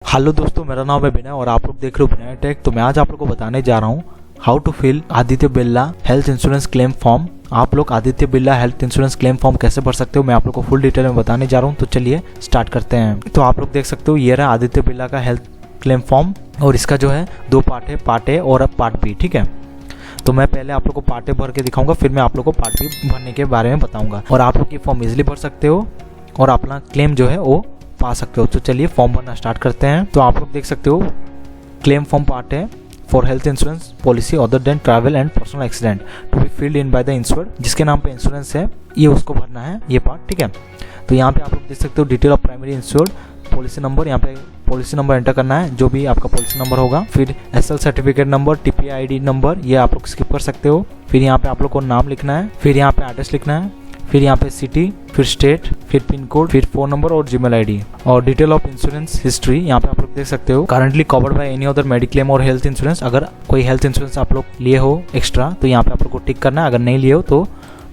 Hello दोस्तों, मेरा नाम है विनय और आप लोग देख रहे हो विनय टेक। तो मैं आज आप लोग को बताने जा रहा हूँ how to fill Aditya Birla health insurance claim form. आप लोग Aditya Birla health insurance claim form कैसे भर सकते हो, मैं आप लोग को फुल डिटेल में बताने जा रहा हूँ। तो चलिए स्टार्ट करते हैं। तो आप लोग देख सकते हो ये रहा आदित्य बिरला का हेल्थ क्लेम फॉर्म और इसका जो है दो पार्ट है, पार्ट ए और अब पार्ट बी। ठीक है, तो मैं पहले आप लोग को पार्ट ए भर के दिखाऊंगा, फिर मैं आप लोग को पार्ट बी भरने के बारे में बताऊंगा और आप लोग ये फॉर्म इजिली भर सकते हो और अपना क्लेम जो है वो पा सकते हो। तो चलिए फॉर्म भरना स्टार्ट करते हैं। तो आप लोग देख सकते हो क्लेम फॉर्म पार्ट है for health insurance policy other than travel and personal accident to be filled in by the insured, जिसके नाम पे इंश्योरेंस है ये उसको भरना है ये पार्ट। ठीक है, तो यहाँ पे आप लोग देख सकते हो detail of primary insured, policy number, यहाँ पे पॉलिसी नंबर एंटर करना है जो भी आपका पॉलिसी नंबर होगा, फिर SL certificate number, TPI ID number, ये आप लोग स्किप कर सकते हो। फिर यहाँ पे आप लोग को नाम लिखना है, फिर यहाँ पे एड्रेस लिखना है, फिर यहाँ पे सिटी, फिर स्टेट, फिर पिन कोड, फिर फोन नंबर और जीमेल आईडी और डिटेल ऑफ इंश्योरेंस हिस्ट्री। यहाँ पे आप लोग देख सकते हो currently covered by any other mediclaim और हेल्थ इंश्योरेंस। अगर कोई हेल्थ इंश्योरेंस आप लोग लिए हो एक्स्ट्रा तो यहाँ पे आप लोग को टिक करना है, अगर नहीं लिए हो तो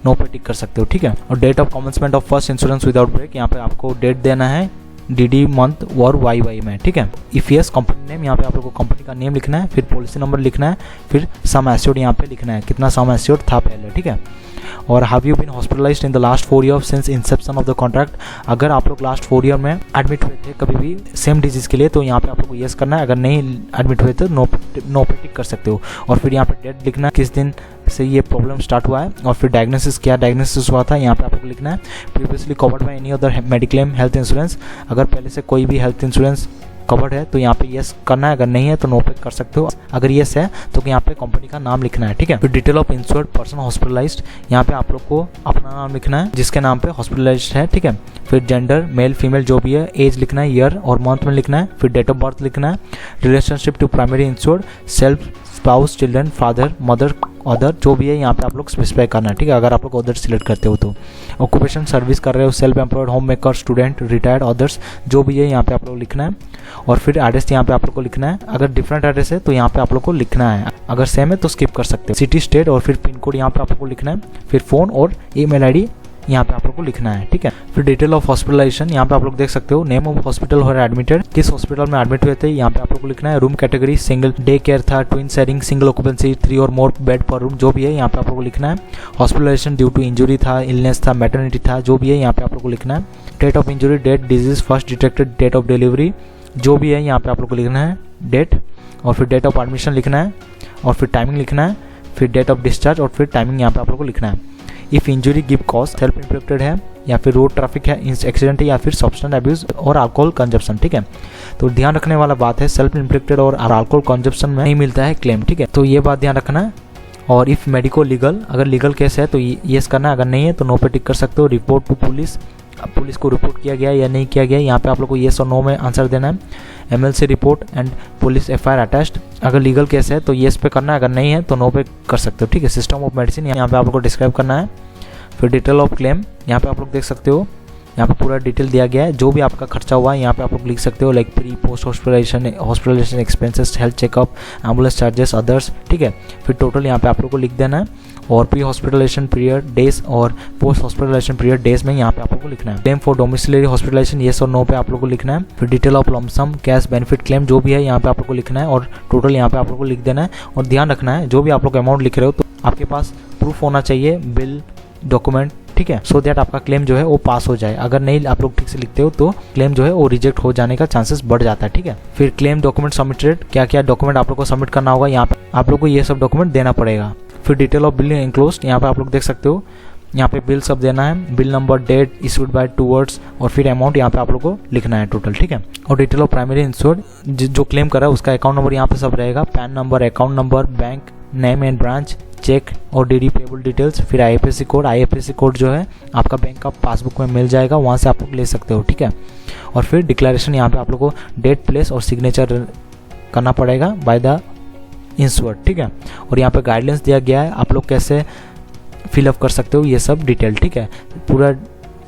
नो पे टिक कर सकते हो। ठीक है, और date of commencement of first insurance without break, यहाँ पे आपको डेट देना है डीडी मंथ और वाई में। ठीक है, इफ यस कंपनी नेम, यहाँ पे आप लोग को कंपनी का नेम लिखना है, फिर पॉलिसी नंबर लिखना है, फिर सम एश्योर्ड यहाँ पे लिखना है, कितना सम एश्योर्ड था पहले। ठीक है, और have you been hospitalized in the last 4 year since inception of the contract, अगर आप लोग लास्ट 4 ईयर में एडमिट हुए थे कभी भी सेम डिजीज के लिए तो यहाँ पे आप लोग को येस करना है, अगर नहीं एडमिट हुए तो नो पे टिक कर सकते हो। और फिर यहाँ पे डेट लिखना है किस दिन से ये प्रॉब्लम स्टार्ट हुआ है, और फिर डायग्नोसिस क्या डायग्नोसिस हुआ था यहाँ पे आप लोग लिखना है। Previously covered by any other mediclaim health insurance, अगर पहले से कोई भी हेल्थ इंश्योरेंस कवर्ड है तो यहाँ पे यस करना है, अगर नहीं है तो नो पे कर सकते हो, अगर यस है तो यहाँ पे कंपनी का नाम लिखना है। ठीक है, फिर detail of insured person hospitalised, यहाँ पे आप लोग को अपना नाम लिखना है जिसके नाम पे हॉस्पिटलाइज्ड है। ठीक है, फिर जेंडर मेल फीमेल जो भी है, एज लिखना है, ईयर और मंथ में लिखना है, फिर डेट ऑफ बर्थ लिखना है, relationship to primary insured, self, spouse, children, father, mother, other जो भी है यहाँ पे आप लोग स्पेसिफाई करना है। ठीक है, अगर आप लोग अदर सिलेक्ट करते हो तो ऑक्यूपेशन सर्विस कर रहे हो, self employed, home maker, student, retired, others जो भी है यहाँ पे आप लोग लिखना है। और फिर एड्रेस यहाँ पे आप लोग को लिखना है, अगर डिफरेंट एड्रेस है तो यहाँ पे आप लोग को लिखना है, अगर सेम है तो स्किप कर सकते हो। सिटी, स्टेट और फिर पिन कोड यहाँ पे आप लोग को लिखना है, फिर फोन और ईमेल आईडी यहाँ पे आप लोग को लिखना है। ठीक है, फिर डिटेल ऑफ हॉस्पिटलाइजेशन, यहाँ पे आप लोग देख सकते हो नेम ऑफ हॉस्पिटल और एडमिटेड, किस हॉस्पिटल में एडमिट हुए थे यहाँ पे आप लोग को लिखना है, room category single, day care था, ट्विन शेयरिंग, सिंगल ऑक्यूपेंसी, 3 और मोर बेड पर रूम जो भी है यहाँ पे आप लोग को लिखना है। हॉस्पिटलाइजेशन ड्यू टू इंजुरी था, इलनेस था, मैटरनिटी था, जो भी है यहाँ पे आप लोग को लिखना है। Date of injury, date, disease, first detected, date of delivery जो भी है यहाँ पे आप लोग को लिखना है, डेट, और फिर डेट ऑफ एडमिशन लिखना है, और फिर टाइमिंग लिखना है, फिर डेट ऑफ डिस्चार्ज और फिर टाइमिंग यहाँ पे आप लोग को लिखना है। If injury give cause, self inflicted है या फिर रोड ट्रैफिक है, एक्सीडेंट है या फिर सब्सटेंस अब्यूज और अल्कोहल कंजप्शन। ठीक है, तो ध्यान रखने वाला बात है सेल्फ इन्फ्लिक्टेड और अल्कोहल कंजप्शन में नहीं मिलता है क्लेम। ठीक है, तो ये बात ध्यान रखना है। और इफ़ मेडिको लीगल, अगर लीगल केस है तो येस करना है, अगर नहीं है तो नो पे टिक कर सकते हो। रिपोर्ट टू पुलिस, पुलिस को रिपोर्ट किया गया या नहीं किया गया, यहाँ पे आप लोग को येस और नो में आंसर देना है। MLC report and police FIR attached, अगर लीगल केस है तो येस पे करना है, अगर नहीं है तो नो पे कर सकते हो। ठीक है, सिस्टम ऑफ मेडिसिन यहाँ पे आप लोग को डिस्क्राइब करना है। फिर डिटेल ऑफ क्लेम, यहाँ पे आप लोग देख सकते हो यहाँ पे पूरा डिटेल दिया गया है, जो भी आपका खर्चा हुआ है यहाँ पे आप लोग लिख सकते हो, like pre post hospitalization expenses, health checkup, ambulance charges, others. ठीक है, फिर टोटल यहाँ पे आप लोग को लिख देना है, और प्री हॉस्पिटलाइजेशन पीरियड डेज और पोस्ट हॉस्पिटलाइजेशन पीरियड डेज में यहाँ पे आप लोग को लिखना है। Claim for domiciliary hospitalisation yes और नो पे आप लोग को लिखना है। फिर detail of lump sum cash benefit claim जो भी है यहाँ पे आप लोग को लिखना है, और टोटल यहाँ पे आप लोग को लिख देना है। और ध्यान रखना है जो भी आप लोग अमाउंट लिख रहे हो तो आपके पास प्रूफ होना चाहिए, बिल, डॉक्यूमेंट। ठीक है, सो दैट आपका क्लेम जो है वो पास हो जाए, अगर नहीं आप लोग ठीक से लिखते हो तो क्लेम जो है वो रिजेक्ट हो जाने का चांसेस बढ़ जाता है। ठीक है, फिर क्लेम डॉक्यूमेंट सबमिटेड, क्या क्या डॉक्यूमेंट आप लोग को सबमिट करना होगा, यहाँ पे आप लोग को ये सब डॉक्यूमेंट देना पड़ेगा। फिर डिटेल ऑफ बिल एनक्लोज्ड, यहाँ पे आप लोग देख सकते हो यहाँ पे बिल सब देना है, bill number, date, issued by 2 words और फिर अमाउंट यहाँ पे आप लोग को लिखना है टोटल। ठीक है, और डिटेल ऑफ प्राइमरी इंश्योर्ड, जो क्लेम कर रहा है उसका अकाउंट नंबर यहाँ पे सब रहेगा, PAN number, account number, bank name and branch, cheque और डीडी पेबल डिटेल्स, फिर आईएफएससी कोड। आईएफएससी कोड जो है आपका बैंक का पासबुक में मिल जाएगा, वहाँ से आप लोग ले सकते हो। ठीक है, और फिर डिक्लेरेशन यहाँ पे आप लोग को डेट, प्लेस और सिग्नेचर करना पड़ेगा बाय द इंश्योर्ड। ठीक है, और यहाँ पे गाइडलाइंस दिया गया है आप लोग कैसे फिलअप कर सकते हो ये सब डिटेल। ठीक है, पूरा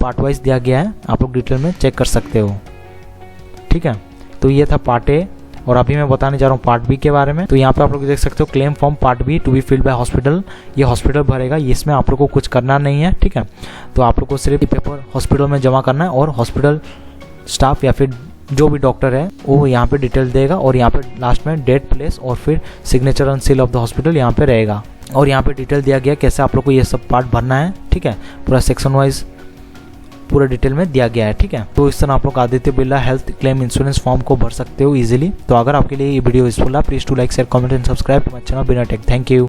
पार्ट वाइज दिया गया है, आप लोग डिटेल में चेक कर सकते हो। ठीक है, तो ये था पार्ट ए, और अभी मैं बताने जा रहा हूँ पार्ट बी के बारे में। तो यहाँ पे आप लोग देख सकते हो claim form part B to be filled by hospital, ये हॉस्पिटल भरेगा, इसमें आप लोग को कुछ करना नहीं है। ठीक है, तो आप लोग को सिर्फ पेपर हॉस्पिटल में जमा करना है और हॉस्पिटल स्टाफ या फिर जो भी डॉक्टर है वो यहाँ पे डिटेल देगा और यहाँ पे लास्ट में डेट, प्लेस और फिर signature and seal of the hospital यहाँ पे रहेगा। और यहाँ पे डिटेल दिया गया कैसे आप लोग को ये सब पार्ट भरना है, ठीक है, पूरा सेक्शन वाइज पूरा डिटेल में दिया गया है, ठीक है। तो इस तरह आप लोग Aditya Birla health claim insurance form को भर सकते हो इजीली। तो अगर आपके लिए ये वीडियो यूजफुल है, please to like, share, comment and subscribe to my channel Bina tech. Thank you.